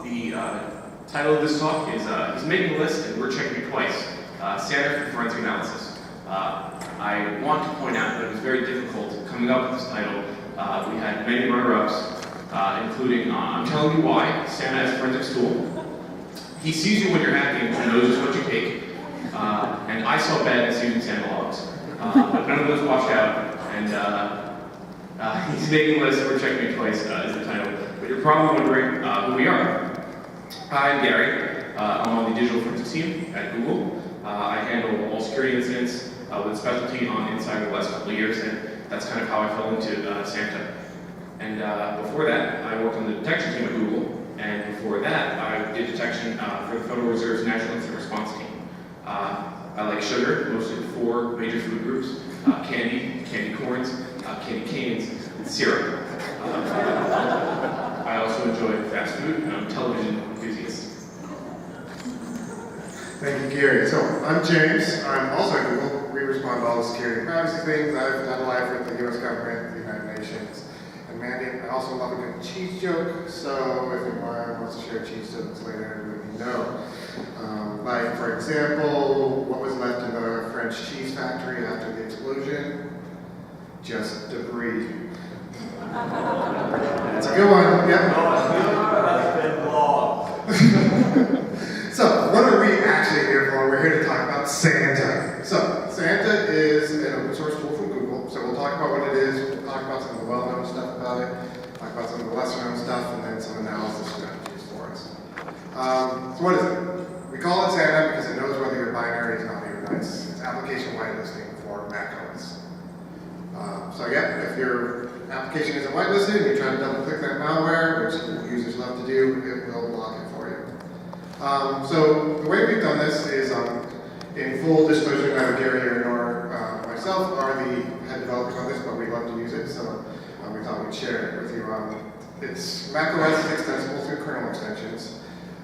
The title of this talk is He's Making a List and We're Checking It Twice, Standard for Forensic Analysis. I want to point out that it was very difficult coming up with this title. We had many runner-ups, including I'm telling you why, Santa as a forensics tool. He sees you when you're hacking and knows just what you take. And I saw badness using Santa logs. But none of those washed out. And He's Making a List, We're Checking It Twice is the title. But you're probably wondering who we are. I'm Gary. I'm on the digital forensics team at Google. I handle all security incidents with a specialty on Insider the last couple of years, and that's kind of how I fell into Santa. And before that, I worked on the detection team at Google, and before that, I did detection for the Federal Reserve's National Incident Response Team. I like sugar, mostly 4 major food groups: candy, candy corns, candy canes, and syrup. I also enjoy fast food, and I'm a television enthusiast. Thank you, Gary. So, I'm James. I'm also at Google. We respond to all the security and privacy things. I've done life with the US government, the United Nations, and Mandy. I also love a good cheese joke, so if anyone wants to share cheese jokes later, let me know. Like, for example, what was left in the French cheese factory after the explosion? Just debris. That's a good one. Yep. So, what are we actually here for? We're here to talk about Santa. So, Santa is an open source tool from Google. So, we'll talk about what it is, we'll talk about some of the well-known stuff about it, talk about some of the lesser-known stuff, and then some analysis strategies for us. So, what is it? We call it Santa because it knows whether your binary is naughty or nice. It's application whitelisting for macOS. So, yeah, if your application isn't whitelisted and you try to double-click that malware, which users love to do, it will block it for you. So the way we've done this is, in full disclosure, neither Gary nor myself are the head developers on this, but we love to use it, so we thought we'd share it with you. It's macOS is extensible through kernel extensions,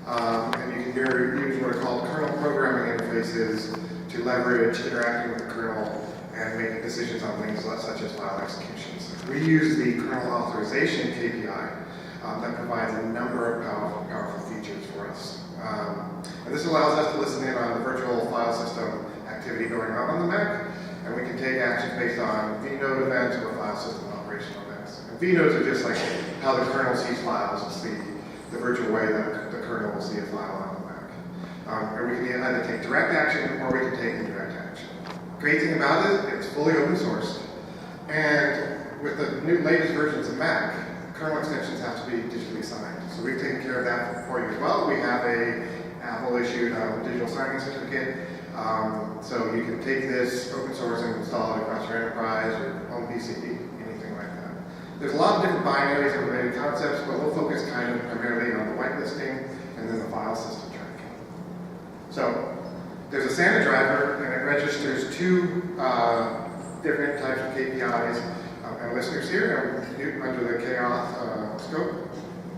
and you can use what are called kernel programming interfaces to leverage interacting with the kernel and making decisions on things such as file executions. We use the kernel authorization KPI that provides a number of powerful features for us. And this allows us to listen in on the virtual file system activity going on the Mac, and we can take action based on vnode events or file system operational events. And vnodes are just like how the kernel sees files. It's the virtual way that the kernel will see a file on the Mac. And we can either take direct action or we can take indirect action. Great thing about it, it's fully open source. And with the new latest versions of Mac, kernel extensions have to be digitally signed. So we've taken care of that for you as well. We have a Apple-issued digital signing certificate. So you can take this open source and install it across your enterprise, your home PC, anything like that. There's a lot of different binaries and related concepts, but we'll focus kind of primarily on the whitelisting and then the file system tracking. So there's a Santa driver, and it registers 2 different types of KPIs and listeners here under the KAuth scope.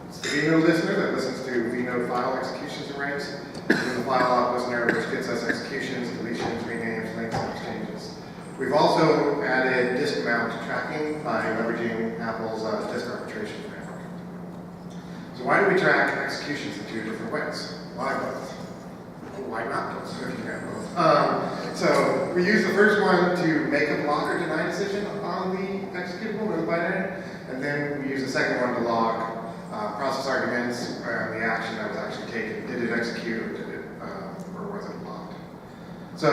It's the vnode listener that listens to vnode file executions and rates, and then the file out listener, which gets us executions, deletions, renames, links, and exchanges. We've also added disk mount tracking by leveraging Apple's disk arbitration framework. So why do we track executions in 2 different ways? Why both? Why not both? If you can both. So we use the first one to make a block or deny decision on the executable or the binary, and then we use the second one to log process arguments and the action that was actually taken. Did it execute or did it, or was it blocked? So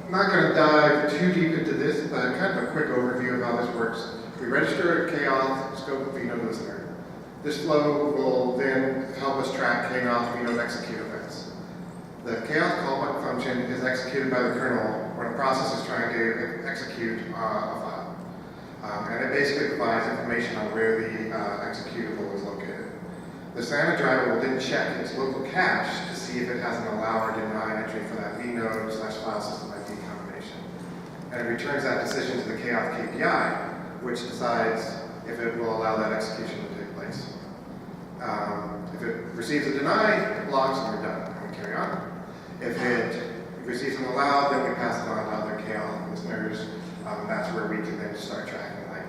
I'm not going to dive too deep into this, but kind of a quick overview of how this works. We register a KAuth scope of vnode listener. This flow will then help us track KAuth vnode execute events. The KAuth callback function is executed by the kernel when a process is trying to execute a file. And it basically provides information on where the executable is located. The Santa driver will then check its local cache to see if it has an allow or deny entry for that vnode/file system ID combination. And it returns that decision to the KAuth KPI, which decides if it will allow that execution to take place. If it receives a deny, it blocks and we're done, and we carry on. If it receives an allow, then we pass it on to other KAuth listeners. That's where we can then start tracking like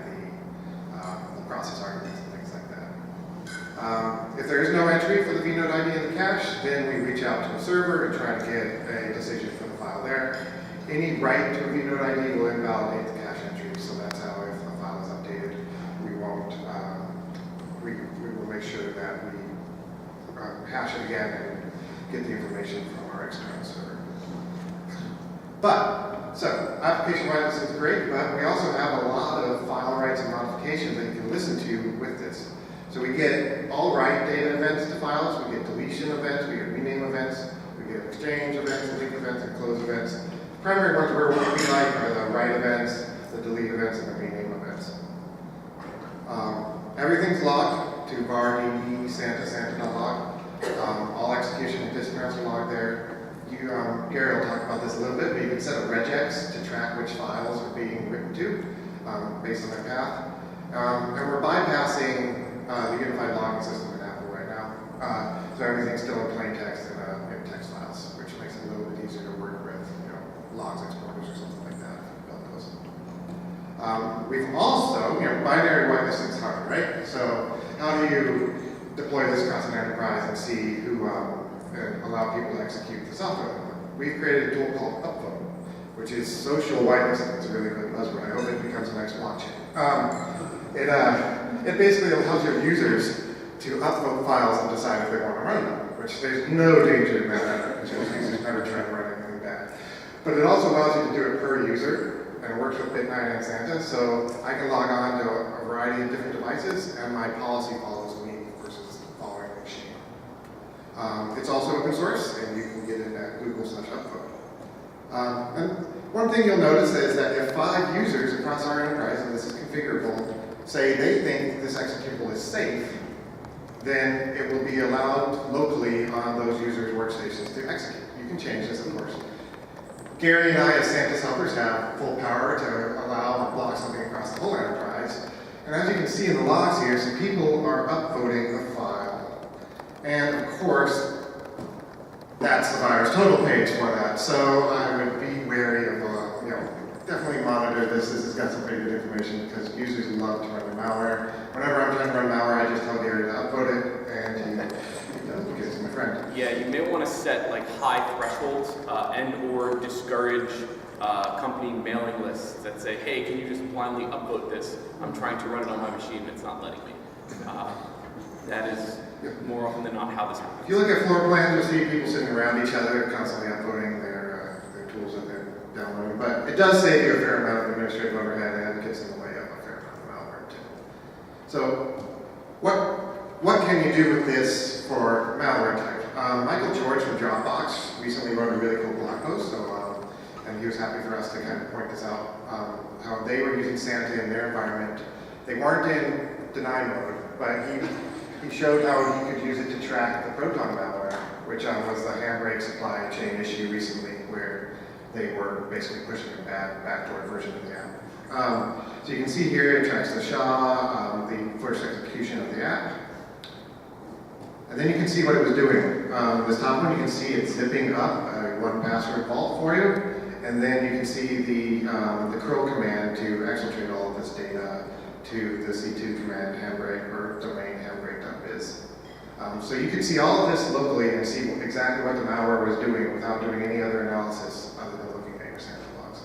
the process arguments and things like that. If there is no entry, entry for the vnode ID in the cache, then we reach out to the server and try to get a decision for the file there. Any write to a vnode ID will invalidate the cache entry, so that's how if the file is updated, we won't, we will make sure that we hash it again and get the information from our external server. But, so, application whitelist is great, but we also have a lot of file writes and modifications that you can listen to with this. So we get all write data events to files, we get deletion events, we get rename events, we get exchange events, link events, and close events. The primary ones we're working like are the write events, the delete events, and the rename events. Everything's logged to var db santa.log. All execution and dismounts are logged there. Gary will talk about this a little bit, but you can set a regex to track which files are being written to based on their path. And we're bypassing the unified logging system in Apple right now. So everything's still in plain text and in text files, which makes it a little bit easier to work with, logs exporters or something like that if you build those. We've also, binary whitelisting is hard, right? So how do you deploy this across an enterprise and see who, and allow people to execute the software? We've created a tool called Upvote, which is social whitelisting. It's a really good buzzword. I hope it becomes the next blockchain. It basically allows your users to upvote files and decide if they want to run them, which there's no danger in that, because users never try to run anything bad. But it also allows you to do it per user, and it works with Bit9 and Santa, so I can log on to a variety of different devices, and my policy follows me versus following the machine. It's also open source, and you can get it at Google/Upvote. And one thing you'll notice is that if 5 users across our enterprise, and this is configurable, say they think this executable is safe, then it will be allowed locally on those users' workstations to execute. You can change this, of course. Gary and I, as Santa's helpers, have full power to allow or block something across the whole enterprise. And as you can see in the logs here, some people are upvoting a file. And of course, that's the buyer's total page for that. So I would be wary of, definitely monitor this. This has got some pretty good information because users love to run the malware. Whenever I'm trying to run malware, I just tell Gary to upvote it, and he does because he's my friend. Yeah, you may want to set like high thresholds and/or discourage company mailing lists that say, "Hey, can you just blindly upvote this? I'm trying to run it on my machine, and it's not letting me." That is more often than not how this happens. If you look at floor plans, you'll see people sitting around each other, constantly upvoting their tools that they're downloading. But it does save you a fair amount of administrative overhead, and it gets in the way of a fair amount of malware too. So, what can you do with this for malware type? Michael George from Dropbox recently wrote a really cool blog post, and he was happy for us to kind of point this out, how they were using Santa in their environment. They weren't in deny mode, but he showed how you could use it to track the Proton malware, which was the handbrake supply chain issue recently, where they were basically pushing a bad backdoor version of the app. So you can see here it tracks the SHA, the first execution of the app. And then you can see what it was doing. This top one, you can see it's zipping up a 1Password vault for you. And then you can see the curl command to exfiltrate all of this data to the C2 command handbrake or domain handbrake.biz. So you can see all of this locally and see exactly what the malware was doing without doing any other analysis other than looking at your Santa logs.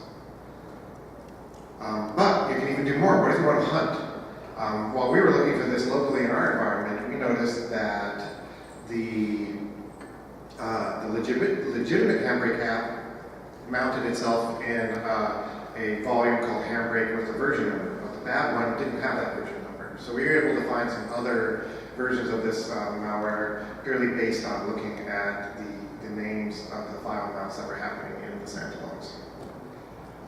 But you can even do more. What if you want to hunt? While we were looking for this locally in our environment, we noticed that the legitimate handbrake app mounted itself in a volume called handbrake with a version number, but the bad one didn't have that version number. So we were able to find some other versions of this malware purely based on looking at the names of the file mounts that were happening in the Santa logs.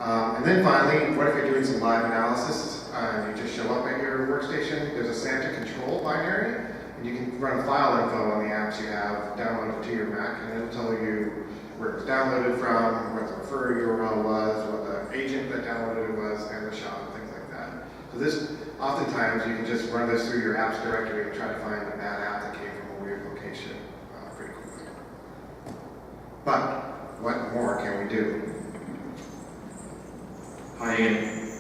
And then finally, what if you're doing some live analysis and you just show up at your workstation? There's a Santa control binary, and you can run file info on the apps you have downloaded to your Mac, and it'll tell you where it was downloaded from, what the refer URL was, what the agent that downloaded it was, and the SHA, and things like that. So this, oftentimes, you can just run this through your apps directory and try to find a bad app that came from a weird location pretty quickly. But what more can we do? Hi again.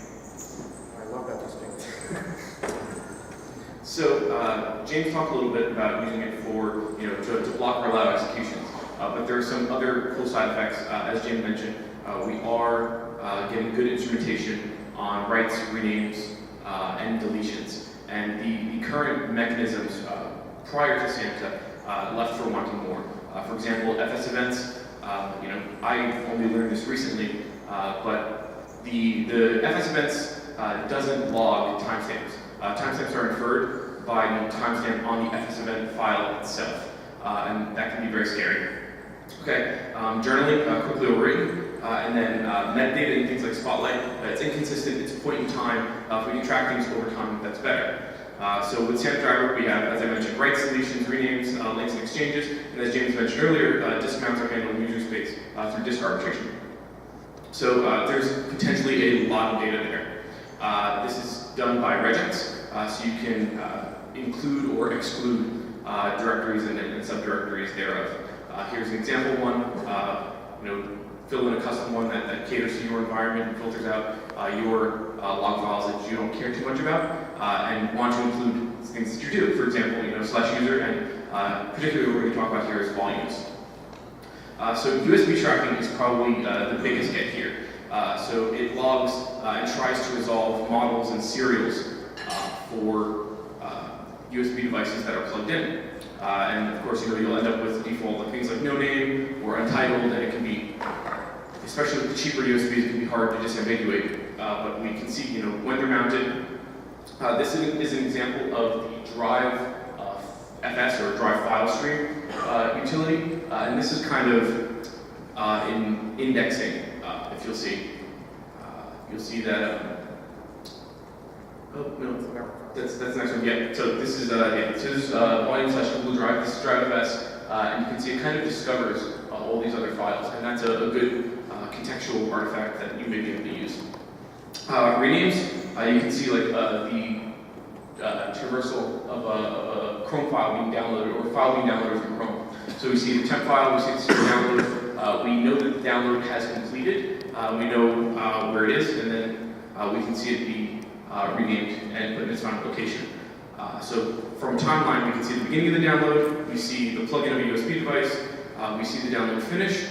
I love that distinction. So James talked a little bit about using it for but there are some other cool side effects. As Jim mentioned, we are getting good instrumentation on writes, renames, and deletions. And the current mechanisms prior to Santa left for wanting more. For example, FS events, I only learned this recently, but the FS events doesn't log timestamps. Timestamps are inferred by the timestamp on the FS event file itself, and that can be very scary. Okay, journaling, quickly overwritten, and then metadata and things like Spotlight, it's inconsistent, it's point in time. If we can track things over time, that's better. So with Santa Driver, we have, as I mentioned, writes, deletions, renames, links, and exchanges, and as James mentioned earlier, disk mounts are handled in user space through disk arbitration. So there's potentially a lot of data there. This is done by regex, so you can include or exclude directories and subdirectories thereof. Here's an example one. Fill in a custom one that caters to your environment and filters out your log files that you don't care too much about and want to include things that you do. For example, /user, and particularly what we're going to talk about here is volumes. So USB tracking is probably the biggest hit here. So it logs and tries to resolve models and serials for USB devices that are plugged in. And of course, you'll end up with default things like no name or untitled, and it can be, especially with the cheaper USBs, it can be hard to disambiguate. But we can see, when they're mounted. This is an example of the drive FS or drive file stream utility, and this is kind of in indexing. If you'll see that. Oh no, that's the next one. Yeah. So this is So this is volume/Google Drive. This is Drive FS, and you can see it kind of discovers all these other files, and that's a good contextual artifact that you may be able to use. Renames. You can see the traversal of a Chrome file being downloaded or a file being downloaded from Chrome. So we see the temp file. We see the secure download. We know that the download has completed. We know where it is, and then we can see it be renamed and put in its final location. So from a timeline, we can see the beginning of the download, we see the plugin of a USB device, we see the download finish.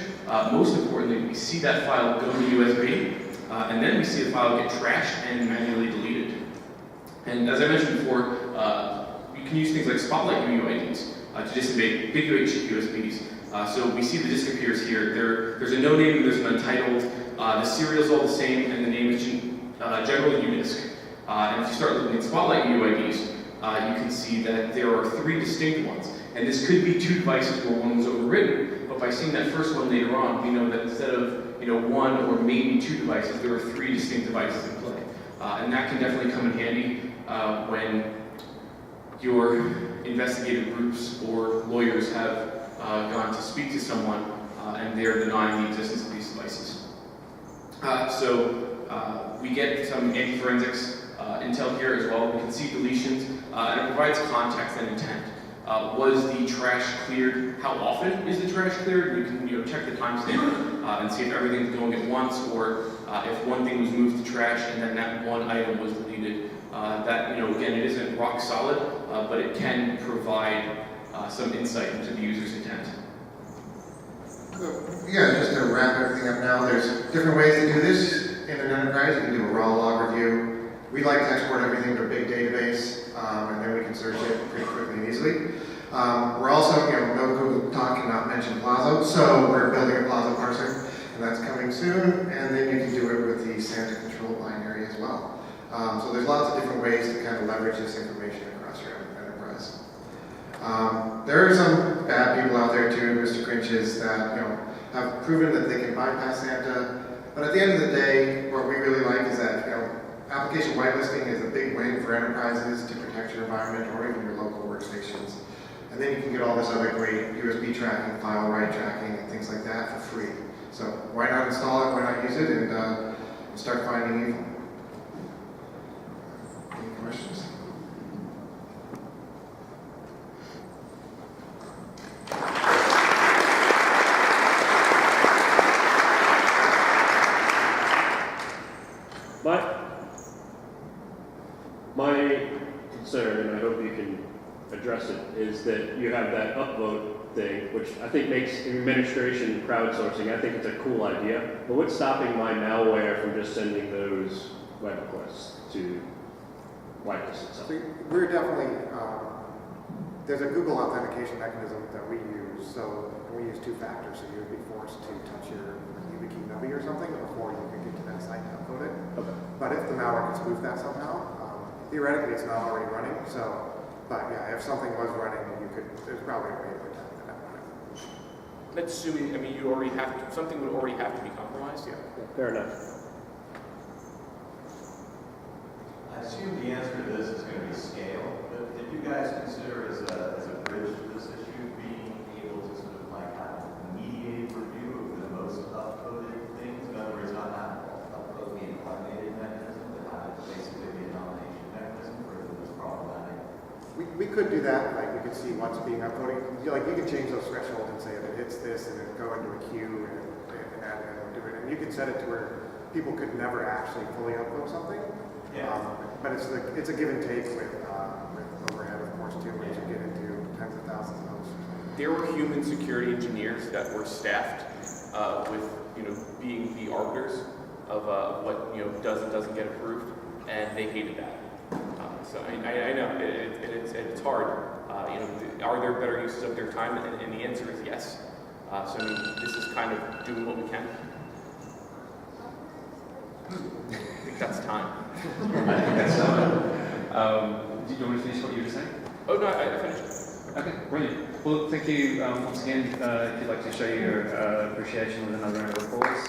Most importantly, we see that file go to USB, and then we see the file get trashed and manually deleted. And as I mentioned before, you can use things like Spotlight UUIDs to disambiguate cheap USBs. So we see the disk appears here. There's a no name, there's an untitled. The serial's all the same, and the name is generally UDisk. And if you start looking at Spotlight UUIDs, you can see that there are 3 distinct ones. And this could be 2 devices where one was overwritten, but by seeing that first one later on, we know that instead of 1 or maybe 2 devices, there are 3 distinct devices in play. And that can definitely come in handy when your investigative groups or lawyers have gone to speak to someone and they're denying the existence of these devices. We get some anti-forensics intel here as well. We can see deletions, and it provides context and intent. Was the trash cleared? How often is the trash cleared? You can check the timestamp and see if everything's going at once, or if one thing was moved to trash and then that one item was deleted. That again, it isn't rock solid, but it can provide some insight into the user's intent. Yeah, just to wrap everything up now, there's different ways to do this in an enterprise. You can do a raw log review. We like to export everything to a big database, and then we can search it pretty quickly and easily. We're also, no Google talk cannot mention Plazo, so we're building a Plazo parser, and that's coming soon, and then you can do it with the Santa control binary as well. So there's lots of different ways to kind of leverage this information across your enterprise. There are some bad people out there too, Mr. Grinches, that have proven that they can bypass Santa. But at the end of the day, what we really like is that application whitelisting is a big win for enterprises to protect your environment or even your local workstations. And then you can get all this other great USB tracking, file write tracking, and things like that for free. So why not install it? Why not use it and start finding evil? Any questions? My concern, and I hope you can address it, is is that you have that upvote thing, which I think makes administration crowdsourcing, I think it's a cool idea. But what's stopping my malware from just sending those web requests to whitelist itself? So we're definitely, there's a Google authentication mechanism that we use, so we use two factors, so you would be forced to touch your YubiKey Nubi or something before you could get to that site and upload it. Okay. But if the malware can spoof that somehow, theoretically it's not already running, so, but yeah, if something was running, you could, there's probably a way to protect that running. That's assuming, I mean, you already have to, something would already have to be compromised. Yeah. Fair enough. I assume the answer to this is going to be scale, but did you guys consider as a bridge to this issue being able to sort of like have a mediated review of the most upvoted things? In other words, not have upvote be an automated mechanism, but have it basically be a nomination mechanism for the most problematic? We could do that, like we could see what's being uploaded. Like you could change those thresholds and say if it hits this and then go into a queue and add it and do it. And you could set it to where people could never actually fully upload something. Yeah. But it's a give and take with overhead, of course, too, once you get into tens of thousands of those. There were human security engineers that were staffed with, being the arbiters of what, does and doesn't get approved, and they hated that. So I know it's hard. Are there better uses of their time? And the answer is yes. So I mean, this is kind of doing what we can. I think that's time. I think that's did you want to finish what you were saying? Oh, no, I finished. Okay, brilliant. Well, thank you once again. If you'd like to show your appreciation with another round of applause.